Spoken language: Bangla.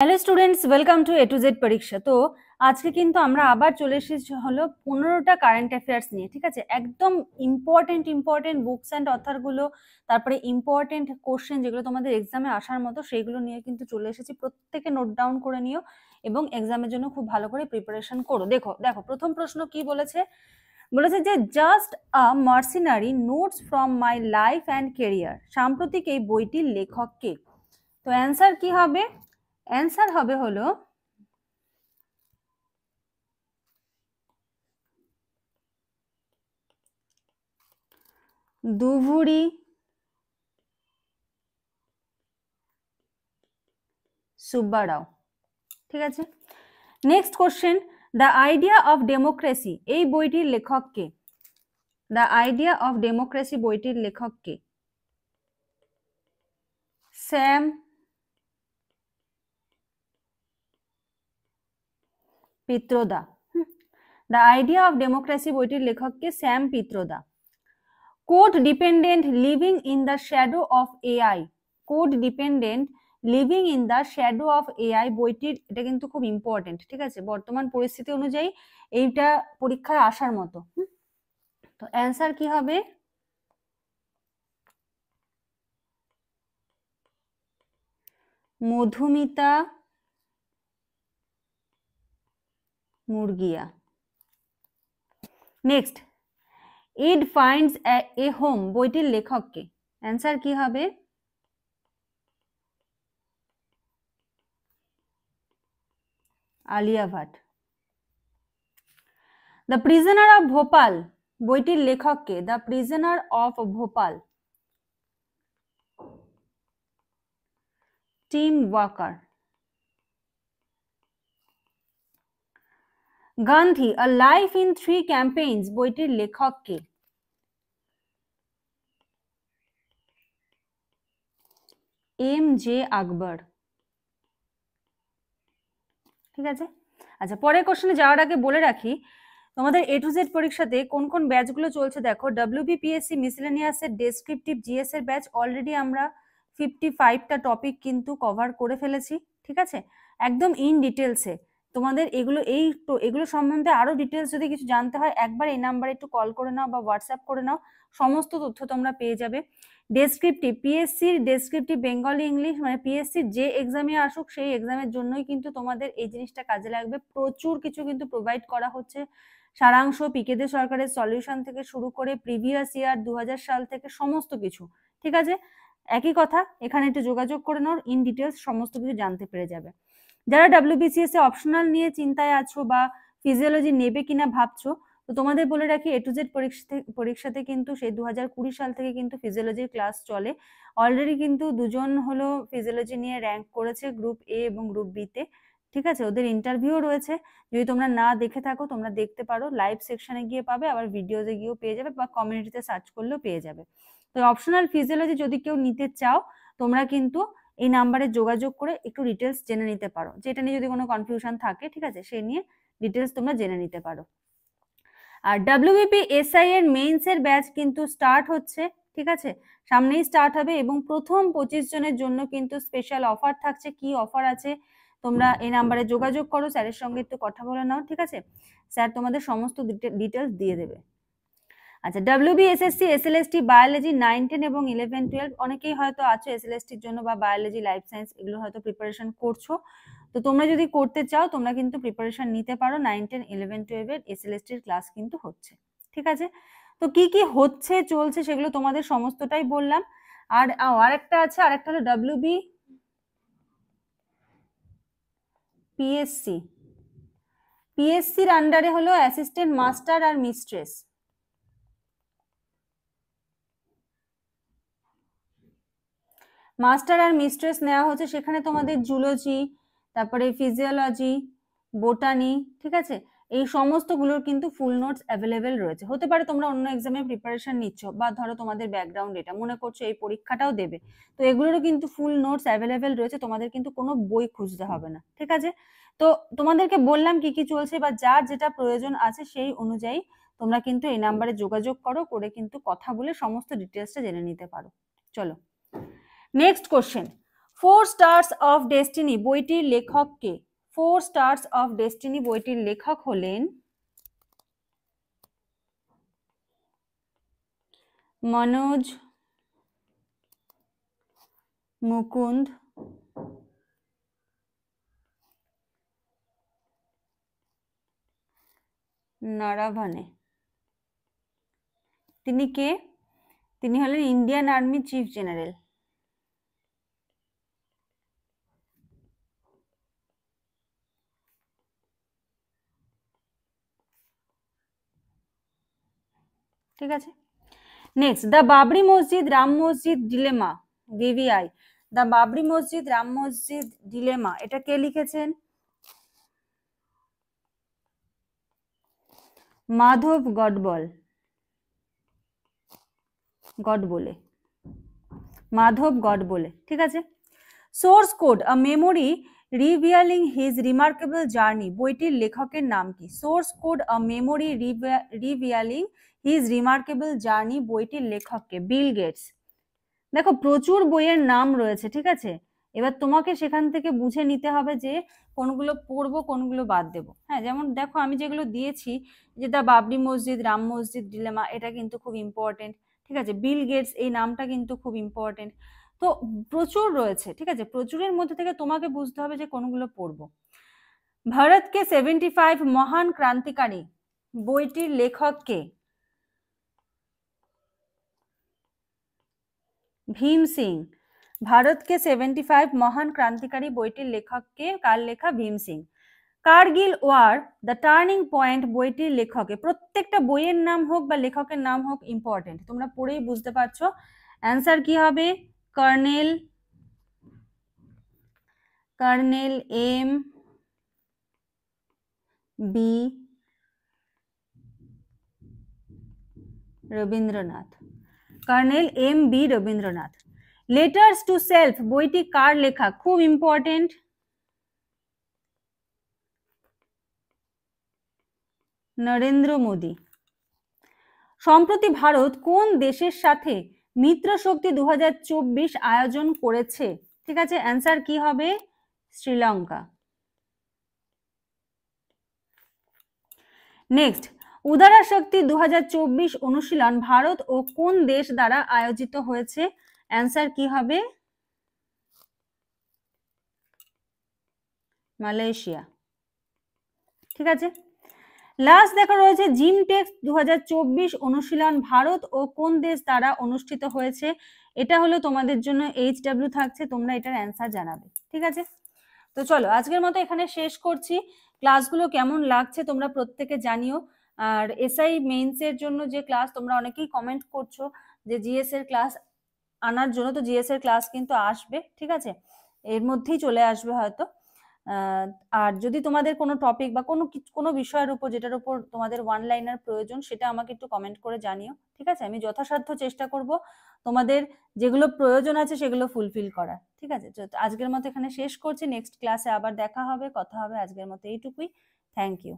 Hello students, welcome to A to Z পরীক্ষা। তো আজকে কিন্তু আমরা আবার চলে এসেছি হলো 15টা কারেন্ট অ্যাফেয়ার্স নিয়ে। ঠিক আছে, একদম ইম্পর্টেন্ট বুকস অ্যান্ড অথরগুলো, তারপরে ইম্পর্টেন্ট কোশ্চেন যেগুলো তোমাদের এক্সামে আসার মতো সেইগুলো নিয়ে কিন্তু চলে এসেছি। প্রত্যেকে নোট ডাউন করে নিও এবং এক্সামের জন্য খুব ভালো করে প্রিপারেশন করো। দেখো দেখো প্রথম প্রশ্ন কি বলেছে, বলেছে যে just a mercenary notes from my life and career. সাম্প্রতিক এই বইটির লেখক কে? তো অ্যান্সার কি হবে? অ্যান্সার হবে হলো দুভুরি সুব্বারাও। ঠিক আছে, next question, the idea of democracy এই বইটির লেখক কে? দ্য আইডিয়া অফ ডেমোক্রেসি বইটির লেখক কে? Sam Pitroda. The idea of democracy বইটির লেখক কে? Sam Pitroda. Code dependent living in the shadow of AI. Code dependent living in the shadow of AI বইটির, এটা কিন্তু খুব ইম্পর্টেন্ট। ঠিক আছে, বর্তমান পরিস্থিতি অনুযায়ী এইটা পরীক্ষায় আসার মতো। তো অ্যান্সার কি হবে? Madhumita Murgia. Next, Ed finds a home বইটির লেখক কে? অ্যান্সার কি হবে? Alia Bhatt. The prisoner of Bhopal বইটির লেখক কে? The prisoner of Bhopal. Tim Walker. Gandhi a life in 3 campaigns বইটির লেখক কে? এম জে আকবর। ঠিক আছে, আচ্ছা পরের কোশ্চেনে যাওয়ার আগে বলে রাখি তোমাদের এ টু জেড পরীক্ষাতে কোন কোন ব্যাচগুলো চলছে। দেখো, ডব্লিউবিপিএসসি মিসেলেনিয়াস এর ডেসক্রিপটিভ জিএস এর ব্যাচ অলরেডি আমরা 55টা টপিক কিন্তু কভার করে ফেলেছি। ঠিক আছে, একদম ইন ডিটেলসে তোমাদের এগুলো সম্বন্ধে আরো ডিটেলস যদি কিছু জানতে হয় একবার এই নাম্বারে একটু কল করে নাও বা হোয়াটসঅ্যাপ করে নাও, সমস্ত তথ্য তোমরা পেয়ে যাবে। ডেসক্রিপটিভ পিএসসির ডেসক্রিপটিভ বেঙ্গলি ইংলিশ, মানে পিএসসির যে এক্সামে আসুক সেই এক্সামের জন্যই কিন্তু তোমাদের এই জিনিসটা কাজে লাগবে। প্রচুর কিছু কিন্তু প্রোভাইড করা হচ্ছে, সারাংশ, পিকেদে সরকারের সলিউশন থেকে শুরু করে প্রিভিয়াস ইয়ার 2000 সাল থেকে সমস্ত কিছু। ঠিক আছে, একই কথা, এখানে একটু যোগাযোগ করে নাও, ইন ডিটেলস সমস্ত কিছু জানতে পেরে যাবে। যারা ডাব্লিউবিসিএস এ অপশনাল নিয়ে চিন্তায় আছো বা ফিজিওলজি নেবে কিনা ভাবছো, তো তোমাদের বলে রাখি এ টু জেড পরীক্ষাতে কিন্তু সেই 2020 সাল থেকে কিন্তু ফিজিওলজির ক্লাস চলে। অলরেডি কিন্তু দুজন হলো ফিজিওলজি নিয়ে র্যাঙ্ক করেছে গ্রুপ এ এবং গ্রুপ বি তে। ঠিক আছে, ওদের ইন্টারভিউ রয়েছে, যদি তোমরা না দেখে থাকো তোমরা দেখতে পারো, লাইভ সেকশনে গিয়ে পাবে, আবার ভিডিওতে গিয়েও পেয়ে যাবে বা কমিউনিটিতে সার্চ করলেও পেয়ে যাবে। তো অপশনাল ফিজিওলজি যদি কেউ নিতে চাও তোমরা কিন্তু এই নাম্বারে যোগাযোগ করে একটু ডিটেলস জেনে নিতে পারো, যেটা নিয়ে যদি কোনো কনফিউশন থাকে ঠিক আছে সেই নিয়ে ডিটেলস তোমরা জেনে নিতে পারো। আর ডাব্লিউবিপি এসআই এর মেইনস এর ব্যাচ কিন্তু স্টার্ট হচ্ছে। ঠিক আছে, সামনেই স্টার্ট হবে এবং প্রথম 25 জনের জন্য কিন্তু স্পেশাল অফার থাকছে। কি অফার আছে তোমরা এই নাম্বারে যোগাযোগ করো, স্যারের সঙ্গে একটু কথা বলে নাও। ঠিক আছে, স্যার তোমাদের সমস্ত ডিটেলস দিয়ে দেবে। আচ্ছা, ডাব্লিউবিএসএসসি এসএলএসটি বায়োলজি 9, 10 এবং 11, 12 অনেকেই হয়তো আছো এসএলএসটির জন্য বা বায়োলজি, লাইফ সায়েন্স এগুলো হয়তো প্রিপারেশন করছো। তো তোমরা যদি করতে চাও তোমরা কিন্তু প্রিপারেশন নিতে পারো। 9, 10, 11, 12 এর এসএলএসটির ক্লাস কিন্তু হচ্ছে। ঠিক আছে, তো কি কি হচ্ছে চলছে সেগুলো তোমাদের সমস্তটাই বললাম। আর আরেকটা আছে, আরেকটা হলো ডাব্লিউবি পিএসসির আন্ডারে হলো অ্যাসিস্ট্যান্ট মাস্টার আর মিস্ট্রেস। মাস্টার আর মিস্ট্রেস নেওয়া হচ্ছে, সেখানে তোমাদের জুলজি, তারপরে ফিজিওলজি, বোটানি, ঠিক আছে, এই সমস্তগুলোর কিন্তু ফুল নোটস অ্যাভেলেবেল রয়েছে। হতে পারে তোমরা অন্য এক্সামের প্রিপারেশন নিচ্ছ বা ধরো তোমাদের ব্যাকগ্রাউন্ড এটা মনে করছো এই পরীক্ষাটাও দেবে, তো এগুলোরও কিন্তু ফুল নোটস অ্যাভেলেবেল রয়েছে, তোমাদের কিন্তু কোনো বই খুঁজতে হবে না। ঠিক আছে, তো তোমাদেরকে বললাম কি কি চলছে বা যার যেটা প্রয়োজন আছে সেই অনুযায়ী তোমরা কিন্তু এই নাম্বারে যোগাযোগ করো, করে কিন্তু কথা বলে সমস্ত ডিটেলসটা জেনে নিতে পারো। চলো next question, four stars of destiny বইটির লেখক কে? ফোর স্টার্স অফ ডেস্টিনি বইটির লেখক হলেন মনোজ মুকুন্দ নারাভানে। তিনি কে? তিনি হলেন ইন্ডিয়ান আর্মি চিফ জেনারেল। ঠিক আছে, নেক্সট দ্য বাবরি মসজিদ রাম মসজিদ ডিলেমা বিবিআই। দ্য বাবরি মসজিদ রাম মসজিদ ডিলেমা এটা কে লিখেছেন? মাধব গডবোলে, মাধব গডবোলে। ঠিক আছে, source code a memory revealing his remarkable journey বইটির লেখকের নাম কি? Source code a memory revealing his remarkable journey বইটির লেখককে? Bill Gates. দেখো প্রচুর বইয়ের নাম রয়েছে, ঠিক আছে, এবার তোমাকে সেখান থেকে বুঝে নিতে হবে যে কোনগুলো পড়বো কোনগুলো বাদ দেবো। হ্যাঁ, যেমন দেখো আমি যেগুলো দিয়েছি, যে দ্য বাবরি মসজিদ রাম মসজিদ ডিলেমা, এটা কিন্তু খুব ইম্পর্টেন্ট। ঠিক আছে, বিল গেটস এই নামটা কিন্তু খুব ইম্পর্টেন্ট। তো প্রচুর রয়েছে, ঠিক আছে, প্রচুরের মধ্যে থেকে তোমাকে বুঝতে হবে যে কোনগুলো পড়বো। ভারতকে 75 মহান ক্রান্তিকারী বইটির লেখক কে? ভীম সিং। ভারতকে 75 মহান ক্রান্তিকারী বইটির লেখককে? কার লেখা? Bhim Singh. Kargil war the turning point বইটির লেখকে? প্রত্যেকটা বইয়ের নাম হোক বা লেখকের নাম হোক ইম্পর্টেন্ট, তোমরা পড়েই বুঝতে পারছো। অ্যান্সার কি হবে? Colonel M B Rabindranath. Colonel M B Rabindranath. Letters to self বইটি কার লেখা? খুব ইম্পর্টেন্ট, নরেন্দ্র মোদী। সম্প্রতি ভারত কোন দেশের সাথে মিত্র শক্তি 2024 আয়োজন করেছে? ঠিক আছে, অ্যান্সার কি হবে? শ্রীলঙ্কা। নেক্সট, উদারা শক্তি 2024 অনুশীলন ভারত ও কোন দেশ দ্বারা আয়োজিত হয়েছে? অ্যান্সার কি হবে? মালয়েশিয়া। ঠিক আছে, লাস্ট দেখা রয়েছে জিমটেক্স 2024 অনুশীলন ভারত ও কোন দেশ দ্বারা অনুষ্ঠিত হয়েছে? এটা হলো তোমাদের জন্য HW থাকছে, তোমরা এটার অ্যান্সার জানাবে। ঠিক আছে, তো চলো আজকের মতো এখানে শেষ করছি। ক্লাসগুলো কেমন লাগছে তোমরা প্রত্যেকে জানিও। আর এসআই মেইনস এর জন্য যে ক্লাস, তোমরা অনেকেই কমেন্ট করছো যে জিএস এর ক্লাস আনার জন্য, তো জিএস এর ক্লাস কিন্তু আসবে। ঠিক আছে, এর মধ্যেই চলে আসবে হয়তো। আর যদি তোমাদের কোনো টপিক বা কোনো বিষয়ের উপর, যেটার উপর তোমাদের ওয়ান লাইনার প্রয়োজন, সেটা আমাকে একটু কমেন্ট করে জানিও। ঠিক আছে, আমি যথাসাধ্য চেষ্টা করব তোমাদের যেগুলো প্রয়োজন আছে সেগুলো ফুলফিল করার। ঠিক আছে, আজকের মতো এখানে শেষ করছি। নেক্সট ক্লাসে আবার দেখা হবে, কথা হবে। আজকের মতো এইটুকুই। Thank you.